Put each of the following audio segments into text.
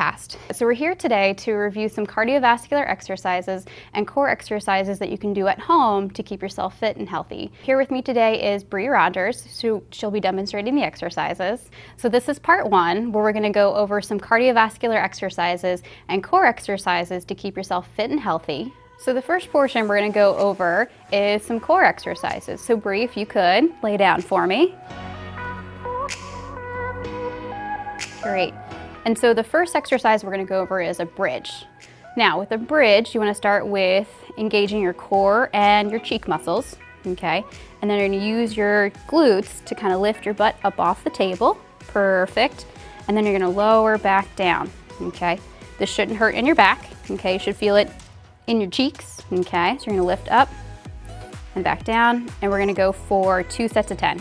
past. So we're here today to review some cardiovascular exercises and core exercises that you can do at home to keep yourself fit and healthy. Here with me today is Bree Rogers, so she'll be demonstrating the exercises. So this is part one, where we're going to go over some cardiovascular exercises and core exercises to keep yourself fit and healthy. So the first portion we're going to go over is some core exercises. So Bree, if you could lay down for me. Great. And so the first exercise we're going to go over is a bridge. Now with a bridge, you want to start with engaging your core and your cheek muscles, okay? And then you're going to use your glutes to kind of lift your butt up off the table. Perfect. And then you're going to lower back down, okay? This shouldn't hurt in your back, okay? You should feel it in your cheeks, okay? So you're going to lift up and back down, and we're going to go for 2 sets of 10.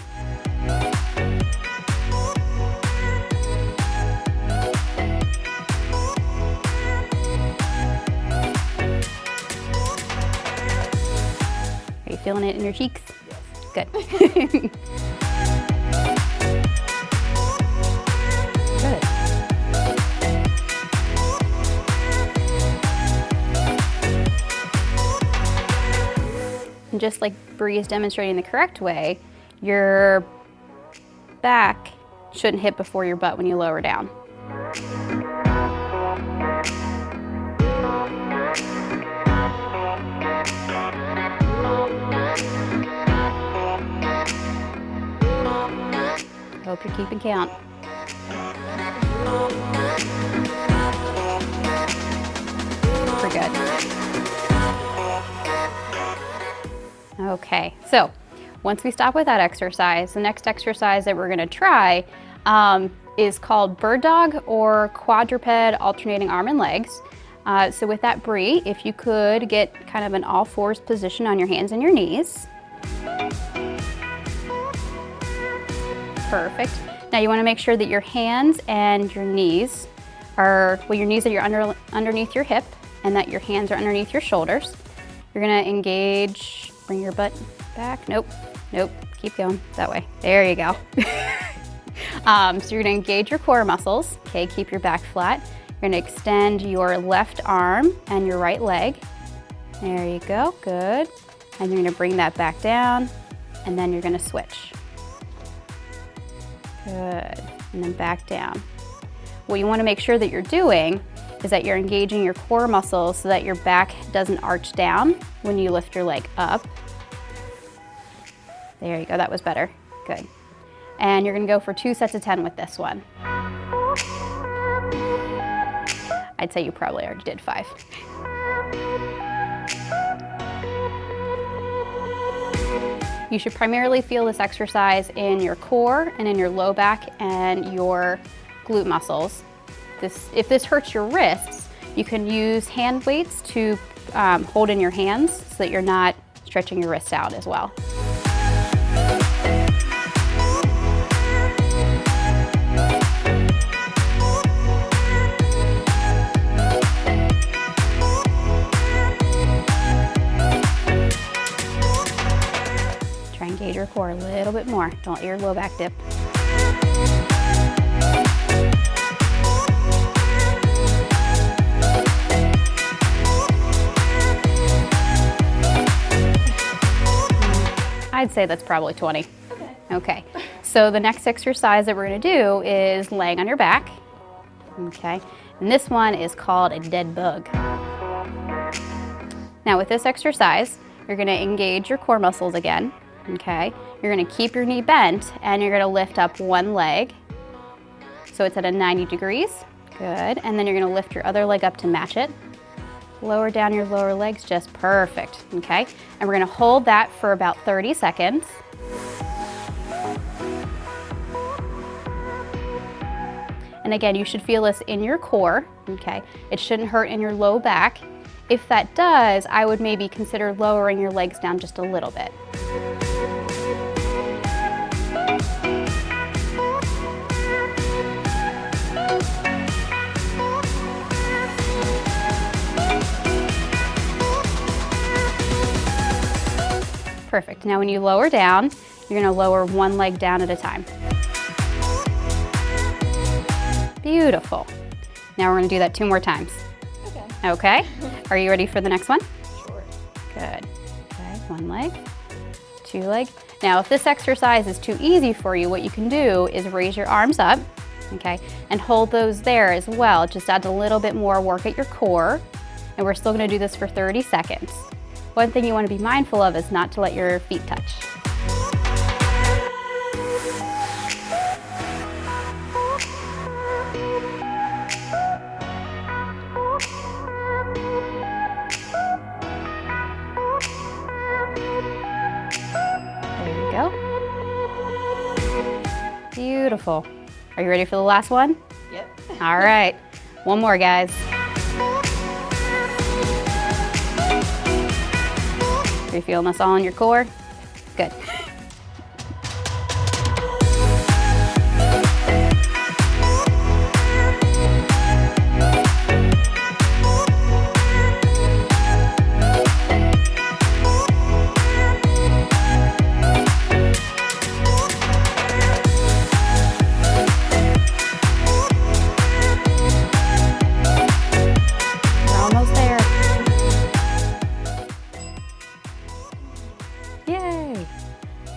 Are you feeling it in your cheeks? Yes. Good. Good. And just like Bree is demonstrating the correct way, your back shouldn't hit before your butt when you lower down. Hope you're keeping count. We're good. Okay, so once we stop with that exercise, the next exercise that we're going to try is called bird dog or quadruped alternating arm and legs. So with that, Bree, if you could get kind of an all fours position on your hands and your knees. Perfect. Now you want to make sure that your hands and your knees are, well, your knees are underneath your hip and that your hands are underneath your shoulders. You're going to engage. Bring your butt back. Nope, nope, keep going that way. There you go. So you're gonna engage your core muscles. Okay, keep your back flat. You're gonna extend your left arm and your right leg. There you go, good. And you're gonna bring that back down and then you're gonna switch. Good, and then back down. What you wanna make sure that you're doing is that you're engaging your core muscles so that your back doesn't arch down when you lift your leg up. There you go, that was better, good. And you're gonna go for 2 sets of 10 with this one. I'd say you probably already did 5. You should primarily feel this exercise in your core and in your low back and your glute muscles. If this hurts your wrists, you can use hand weights to hold in your hands so that you're not stretching your wrists out as well. Try and engage your core a little bit more. Don't let your low back dip. I'd say that's probably 20. Okay. So the next exercise that we're going to do is laying on your back. Okay. And this one is called a dead bug. Now with this exercise, you're going to engage your core muscles again. Okay. You're going to keep your knee bent and you're going to lift up one leg. So it's at a 90 degrees. Good. And then you're going to lift your other leg up to match it. Lower down your lower legs, just perfect, okay? And we're gonna hold that for about 30 seconds. And again, you should feel this in your core, okay? It shouldn't hurt in your low back. If that does, I would maybe consider lowering your legs down just a little bit. Perfect. Now when you lower down, you're going to lower one leg down at a time. Beautiful. Now we're gonna do that 2 more times. Okay. Okay? Are you ready for the next one? Sure. Good. Okay, 1 leg, 2 leg. Now, if this exercise is too easy for you, what you can do is raise your arms up, okay, and hold those there as well. It just adds a little bit more work at your core, and we're still gonna do this for 30 seconds. One thing you wanna be mindful of is not to let your feet touch. There you go. Beautiful. Are you ready for the last one? Yep. All right, 1 more, guys. Are you feeling this all in your core? Good. We're almost there. Yay!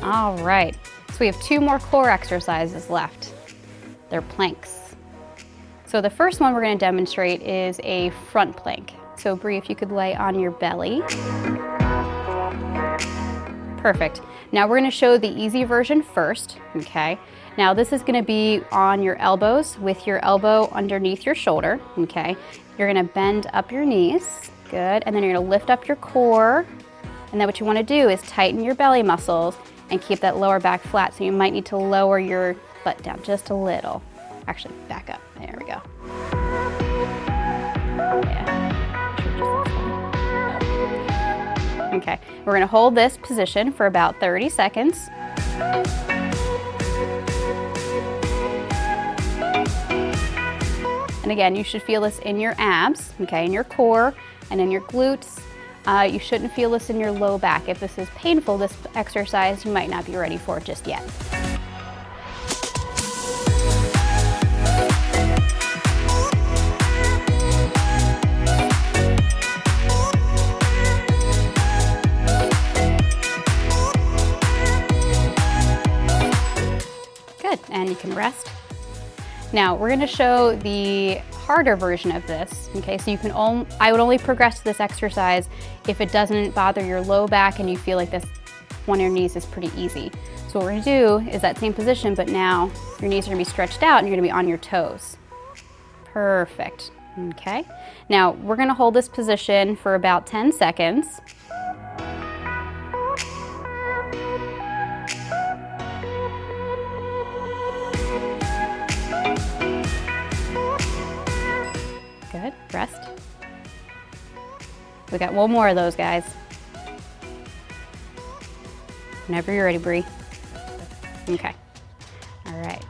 All right, so we have 2 more core exercises left. They're planks. So the first one we're going to demonstrate is a front plank. So Bree, if you could lay on your belly. Perfect. Now we're going to show the easy version first, okay? Now this is going to be on your elbows with your elbow underneath your shoulder, okay? You're going to bend up your knees, good, and then you're going to lift up your core. And then what you want to do is tighten your belly muscles and keep that lower back flat, so you might need to lower your butt down just a little. Actually, back up. There we go. Yeah. Okay, we're going to hold this position for about 30 seconds. And again, you should feel this in your abs, okay, in your core and in your glutes. You shouldn't feel this in your low back. If this is painful, this exercise, you might not be ready for it just yet. Good, and you can rest. Now, we're gonna show the harder version of this, okay? So you can I would only progress to this exercise if it doesn't bother your low back and you feel like this one of your knees is pretty easy. So what we're gonna do is that same position, but now your knees are gonna be stretched out and you're gonna be on your toes. Perfect, okay? Now, we're gonna hold this position for about 10 seconds. Good, rest. We got 1 more of those, guys. Whenever you're ready, Bree. Okay, all right.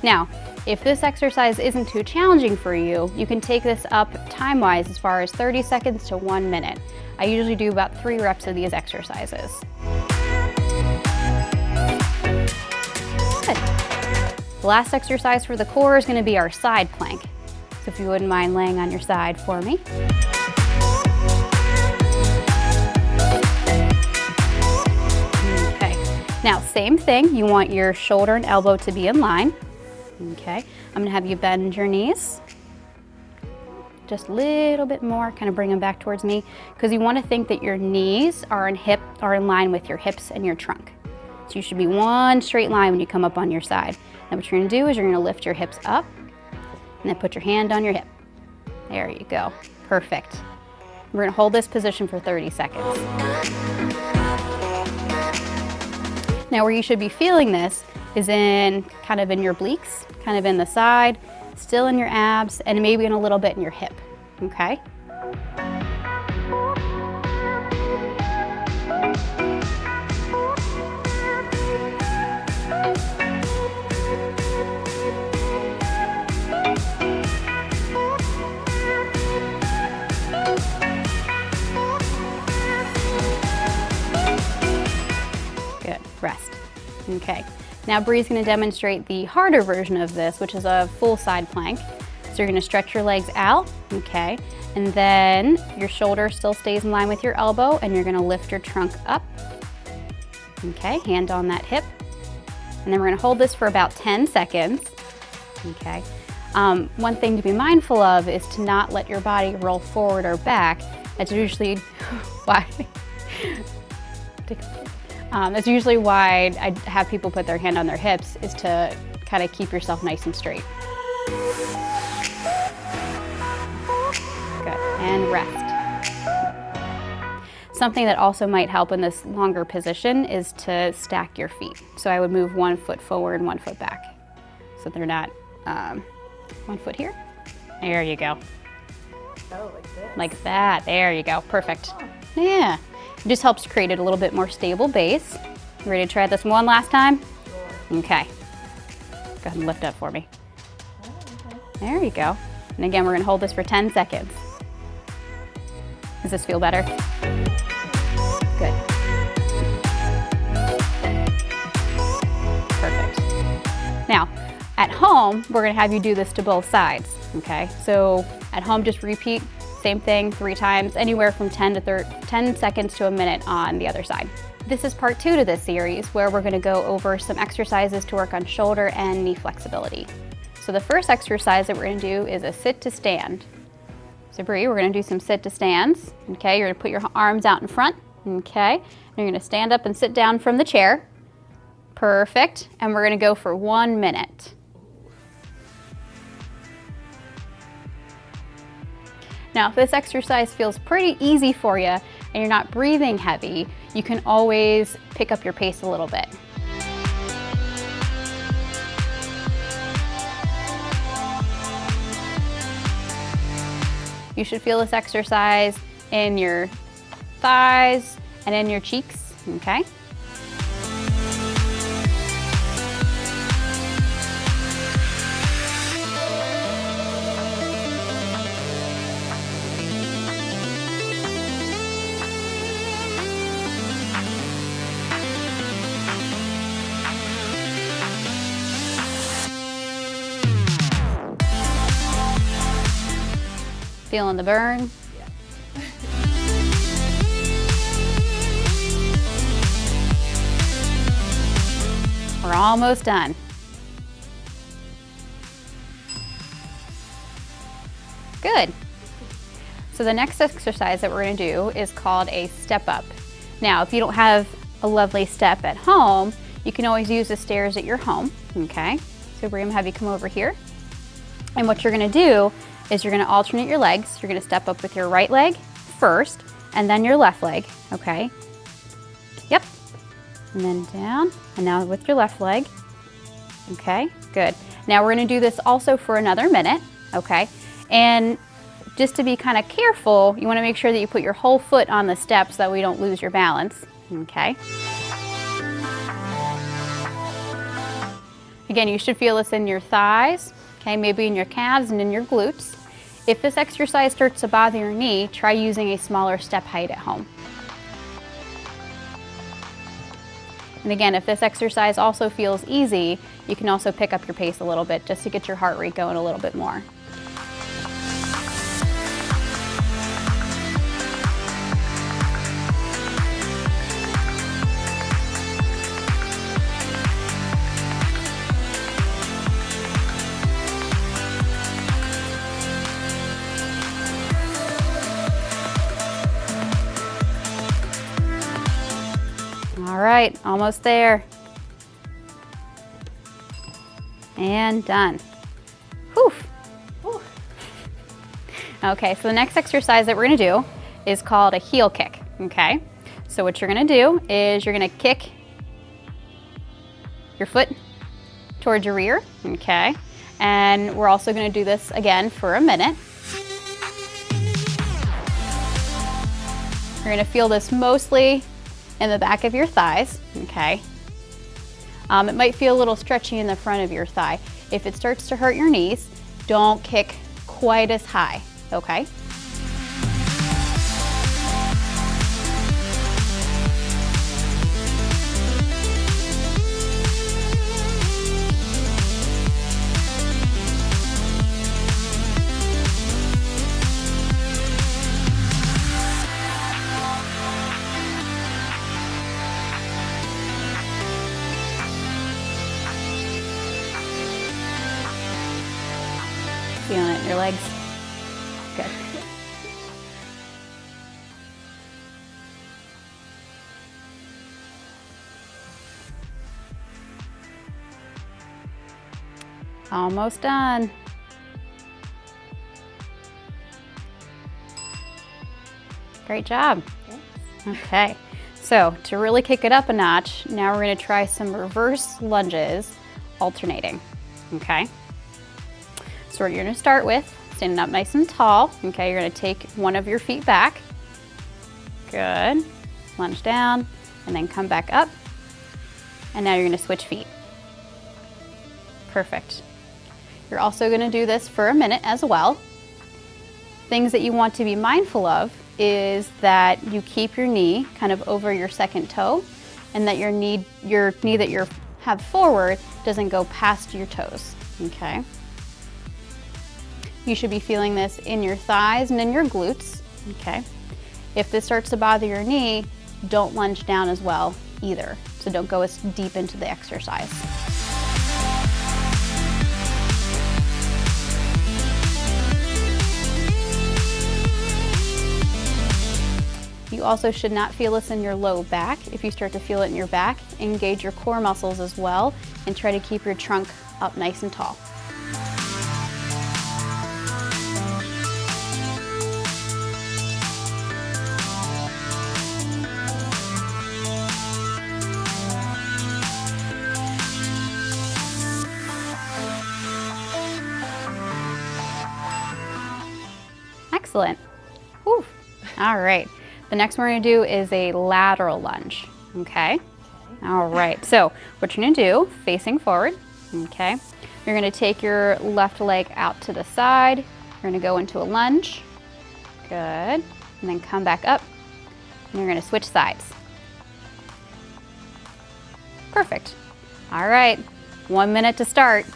Now, if this exercise isn't too challenging for you, you can take this up time-wise as far as 30 seconds to 1 minute. I usually do about 3 reps of these exercises. Good. The last exercise for the core is going to be our side plank. So if you wouldn't mind laying on your side for me. Okay, now same thing, you want your shoulder and elbow to be in line. Okay, I'm gonna have you bend your knees. Just a little bit more, kind of bring them back towards me, because you want to think that your knees are in line with your hips and your trunk. So you should be one straight line when you come up on your side. Now what you're gonna do is you're gonna lift your hips up, and then put your hand on your hip. There you go, perfect. We're gonna hold this position for 30 seconds. Now where you should be feeling this is kind of in your obliques, kind of in the side, still in your abs, and maybe in a little bit in your hip, okay? Good, rest. Okay, now Bree's gonna demonstrate the harder version of this, which is a full side plank. So you're gonna stretch your legs out, okay? And then your shoulder still stays in line with your elbow, and you're gonna lift your trunk up. Okay, hand on that hip. And then we're gonna hold this for about 10 seconds, okay? One thing to be mindful of is to not let your body roll forward or back. That's usually why that's usually why I have people put their hand on their hips, is to kind of keep yourself nice and straight. Good, and rest. Something that also might help in this longer position is to stack your feet. So I would move 1 foot forward and 1 foot back, so they're not 1 foot here. There you go. Oh, like this? Like that, there you go, perfect. Yeah, it just helps create a little bit more stable base. You ready to try this one last time? Sure. Okay, go ahead and lift up for me. Oh, okay. There you go. And again, we're gonna hold this for 10 seconds. Does this feel better? Good. Perfect. Now, at home, we're gonna have you do this to both sides, okay? So at home, just repeat, same thing 3 times, anywhere from 10 seconds to a minute on the other side. This is part 2 to this series, where we're gonna go over some exercises to work on shoulder and knee flexibility. So the first exercise that we're gonna do is a sit to stand. So Bree, we're gonna do some sit to stands, okay? You're gonna put your arms out in front, okay? And you're gonna stand up and sit down from the chair. Perfect, and we're gonna go for 1 minute. Now, if this exercise feels pretty easy for you and you're not breathing heavy, you can always pick up your pace a little bit. You should feel this exercise in your thighs and in your cheeks, okay? Feeling the burn? Yeah. We're almost done. Good. So the next exercise that we're gonna do is called a step up. Now, if you don't have a lovely step at home, you can always use the stairs at your home, okay? So we're gonna have you come over here. And what you're gonna do is you're gonna alternate your legs. You're gonna step up with your right leg first, and then your left leg, okay? Yep, and then down, and now with your left leg. Okay, good. Now we're gonna do this also for another minute, okay? And just to be kind of careful, you wanna make sure that you put your whole foot on the step so that we don't lose your balance, okay? Again, you should feel this in your thighs, okay, maybe in your calves and in your glutes. If this exercise starts to bother your knee, try using a smaller step height at home. And again, if this exercise also feels easy, you can also pick up your pace a little bit just to get your heart rate going a little bit more. All right, almost there. And done. Whew. Whew. Okay, so the next exercise that we're gonna do is called a heel kick, okay? So what you're gonna do is you're gonna kick your foot towards your rear, okay? And we're also gonna do this again for a minute. You're gonna feel this mostly in the back of your thighs, okay? It might feel a little stretchy in the front of your thigh. If it starts to hurt your knees, don't kick quite as high, okay? feeling it in your legs? Good. Almost done. Great job. Okay, so to really kick it up a notch, now we're gonna try some reverse lunges, alternating, okay? So what you're gonna start with, standing up nice and tall, okay? You're gonna take one of your feet back. Good. Lunge down, and then come back up. And now you're gonna switch feet. Perfect. You're also gonna do this for a minute as well. Things that you want to be mindful of is that you keep your knee kind of over your second toe, and that your knee that you have forward doesn't go past your toes, okay? You should be feeling this in your thighs and in your glutes, okay? If this starts to bother your knee, don't lunge down as well either. So don't go as deep into the exercise. You also should not feel this in your low back. If you start to feel it in your back, engage your core muscles as well and try to keep your trunk up nice and tall. Excellent. Whew. All right. The next one we're gonna do is a lateral lunge, okay? All right, so what you're gonna do, facing forward, okay? You're gonna take your left leg out to the side. You're gonna go into a lunge. Good. And then come back up. And you're gonna switch sides. Perfect. All right, 1 minute to start.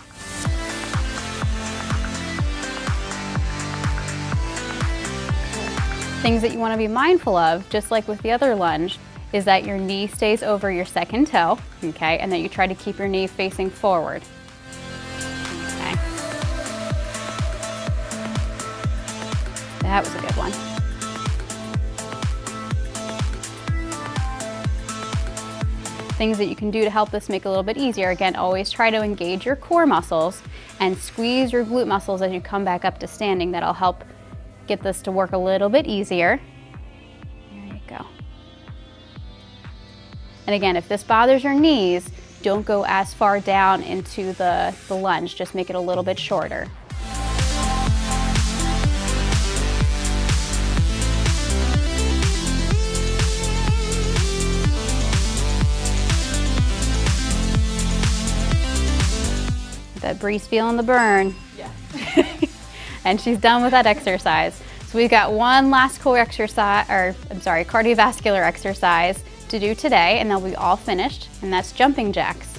Things that you want to be mindful of, just like with the other lunge, is that your knee stays over your second toe, okay, and that you try to keep your knee facing forward. Okay. That was a good one. Things that you can do to help this make it a little bit easier. Again, always try to engage your core muscles and squeeze your glute muscles as you come back up to standing. That'll help get this to work a little bit easier. There you go. And again, if this bothers your knees, don't go as far down into the lunge, just make it a little bit shorter. That Bree's feeling the burn. Yeah. And she's done with that exercise. So we've got one last core exercise, cardiovascular exercise to do today, and they'll be all finished, and that's jumping jacks.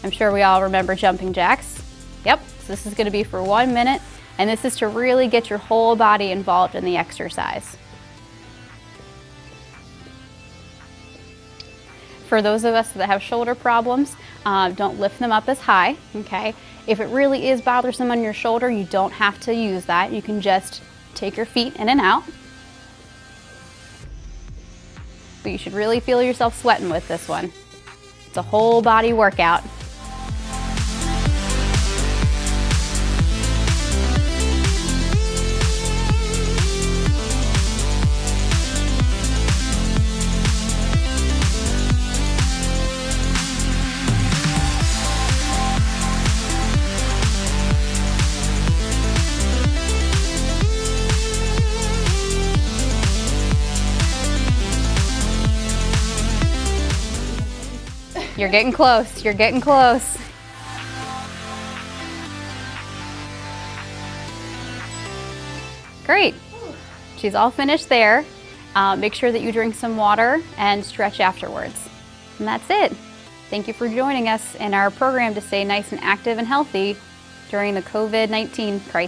I'm sure we all remember jumping jacks. Yep, so this is gonna be for 1 minute, and this is to really get your whole body involved in the exercise. For those of us that have shoulder problems, don't lift them up as high, okay? If it really is bothersome on your shoulder, you don't have to use that. You can just take your feet in and out. But you should really feel yourself sweating with this one. It's a whole body workout. You're getting close, you're getting close. Great, she's all finished there. Make sure that you drink some water and stretch afterwards. And that's it. Thank you for joining us in our program to stay nice and active and healthy during the COVID-19 crisis.